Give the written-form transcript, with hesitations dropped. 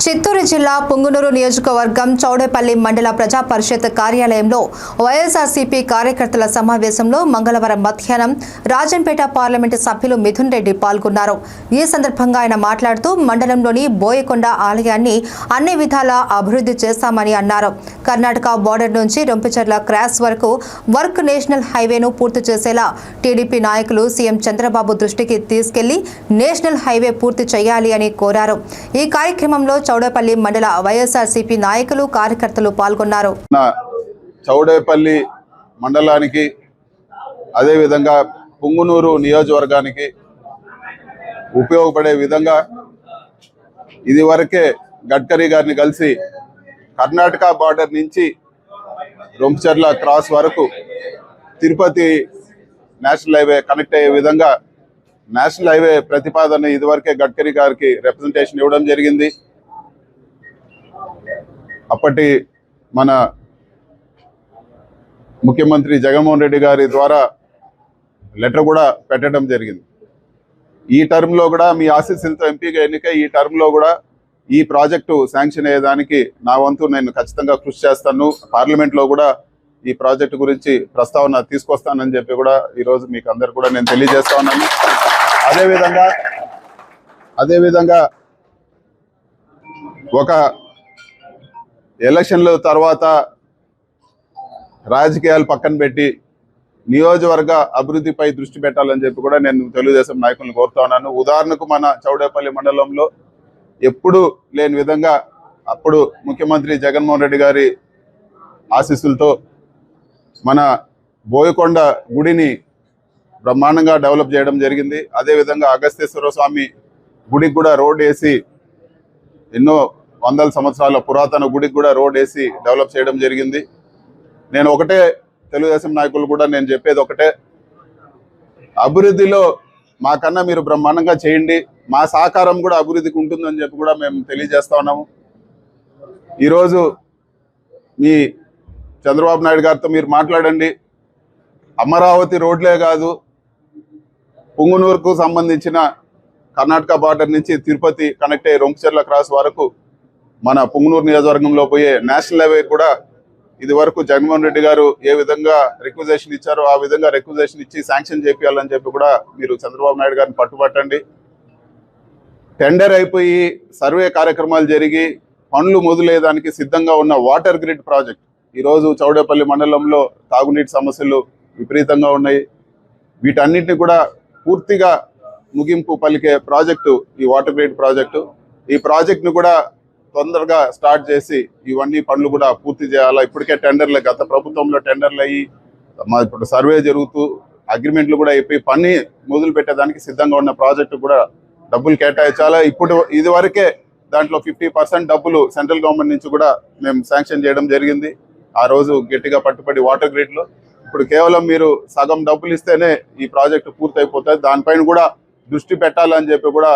చిత్తూరు జిల్లా పుంగునూరు నియోజకవర్గం చౌడేపల్లి మండల ప్రజా పరిషత్ కార్యాలయంలో వైఎస్ఆర్సీపీ కార్యకర్తల సమావేశంలో మంగళవారం మధ్యాహ్నం రాజంపేట పార్లమెంటు సభ్యులు మిథున్ రెడ్డి పాల్గొన్నారు. ఈ సందర్భంగా ఆయన మాట్లాడుతూ మండలంలోని బోయకొండ ఆలయాన్ని అన్ని విధాలా అభివృద్ధి చేస్తామని అన్నారు. కర్ణాటక బోర్డర్ నుంచి రొంపిచెర్ల క్రాస్ వరకు వర్క్ నేషనల్ హైవేను పూర్తి చేసేలా టీడీపీ నాయకులు సీఎం చంద్రబాబు దృష్టికి తీసుకెళ్లి నేషనల్ హైవే పూర్తి చేయాలి అని కోరారు. ఈ కార్యక్రమంలో చౌడేపల్లి మండల వైఎస్ఆర్సీపీ నాయకులు కార్యకర్తలు పాల్గొన్నారు. చౌడేపల్లి మండలానికి అదే విధంగా పుంగునూరు నియోజకవర్గానికి ఉపయోగపడే విధంగా ఇదివరకే గడ్కరీ గారిని కలిసి కర్ణాటక బార్డర్ నుంచి రొంపిచెర్ల క్రాస్ వరకు తిరుపతి నేషనల్ హైవే కనెక్ట్ అయ్యే విధంగా నేషనల్ హైవే ప్రతిపాదన ఇదివరకే గడ్కరీ గారికి రిప్రజెంటేషన్ ఇవ్వడం జరిగింది. అప్పటి మన ముఖ్యమంత్రి జగన్మోహన్ రెడ్డి గారి ద్వారా లెటర్ కూడా పెట్టడం జరిగింది. ఈ టర్మ్లో కూడా మీ ఆశీస్సులతో ఎంపీగా ఎన్నికై ఈ టర్మ్లో కూడా ఈ ప్రాజెక్టు శాంక్షన్ అయ్యేదానికి నా వంతు నేను ఖచ్చితంగా కృషి చేస్తాను. పార్లమెంట్లో కూడా ఈ ప్రాజెక్టు గురించి ప్రస్తావన తీసుకొస్తానని చెప్పి కూడా ఈరోజు మీకు అందరు కూడా నేను తెలియజేస్తా ఉన్నాను. అదేవిధంగా ఒక ఎలక్షన్ల తర్వాత రాజకీయాలు పక్కన పెట్టి నియోజకవర్గ అభివృద్ధిపై దృష్టి పెట్టాలని చెప్పి కూడా నేను తెలుగుదేశం నాయకులను కోరుతా ఉన్నాను. ఉదాహరణకు మన చౌడేపల్లి మండలంలో ఎప్పుడు లేని విధంగా అప్పుడు ముఖ్యమంత్రి జగన్మోహన్ రెడ్డి గారి ఆశీస్సులతో మన బోయకొండ గుడిని బ్రహ్మాండంగా డెవలప్ చేయడం జరిగింది. అదేవిధంగా అగస్తేశ్వర స్వామి గుడికి కూడా రోడ్ వేసి ఎన్నో వందల సంవత్సరాల పురాతన గుడికి కూడా రోడ్ వేసి డెవలప్ చేయడం జరిగింది. నేను ఒకటే తెలుగుదేశం నాయకులు కూడా నేను చెప్పేది ఒకటే, అభివృద్ధిలో మాకన్నా మీరు బ్రహ్మాండంగా చేయండి, మా సహకారం కూడా అభివృద్ధికి ఉంటుందని చెప్పి కూడా మేము తెలియజేస్తా ఉన్నాము. ఈరోజు మీ చంద్రబాబు నాయుడు గారితో మీరు మాట్లాడండి. అమరావతి రోడ్లే కాదు, పుంగునూరుకు సంబంధించిన కర్ణాటక బార్డర్ నుంచి తిరుపతి కనెక్ట్ అయ్యే రొంపిచెర్ల క్రాస్ వరకు మన పుంగునూరు నియోజకవర్గంలో పోయే నేషనల్ హైవే కూడా ఇది వరకు జగన్మోహన్ రెడ్డి గారు ఏ విధంగా రిక్వెజేషన్ ఇచ్చారో ఆ విధంగా రిక్వెజేషన్ ఇచ్చి శాంక్షన్ చేయాలని చెప్పి కూడా మీరు చంద్రబాబు నాయుడు గారిని పట్టుబట్టండి. టెండర్ అయిపోయి సర్వే కార్యక్రమాలు జరిగి పనులు మొదలయ్యేదానికి సిద్ధంగా ఉన్న వాటర్ గ్రిడ్ ప్రాజెక్ట్ ఈరోజు చౌడేపల్లి మండలంలో తాగునీటి సమస్యలు విపరీతంగా ఉన్నాయి. వీటన్నిటిని కూడా పూర్తిగా ముగింపు పలికే ప్రాజెక్టు ఈ వాటర్ గ్రిడ్ ప్రాజెక్టు. ఈ ప్రాజెక్టును కూడా తొందరగా స్టార్ట్ చేసి ఇవన్నీ పనులు కూడా పూర్తి చేయాలా. ఇప్పటికే టెండర్లు గత ప్రభుత్వంలో టెండర్లు అయ్యి ఇప్పుడు సర్వే జరుగుతూ అగ్రిమెంట్లు కూడా అయిపోయి పని మొదలు పెట్టేదానికి సిద్ధంగా ఉన్న ప్రాజెక్టు కూడా డబ్బులు కేటాయించాలా. ఇప్పుడు ఇది వరకే దాంట్లో 50% డబ్బులు సెంట్రల్ గవర్నమెంట్ నుంచి కూడా మేము శాంక్షన్ చేయడం జరిగింది. ఆ రోజు గట్టిగా పట్టుబడి వాటర్ గ్రిడ్లో ఇప్పుడు కేవలం మీరు సగం డబ్బులు ఇస్తేనే ఈ ప్రాజెక్టు పూర్తి అయిపోతుంది. దానిపైన కూడా దృష్టి పెట్టాలని చెప్పి కూడా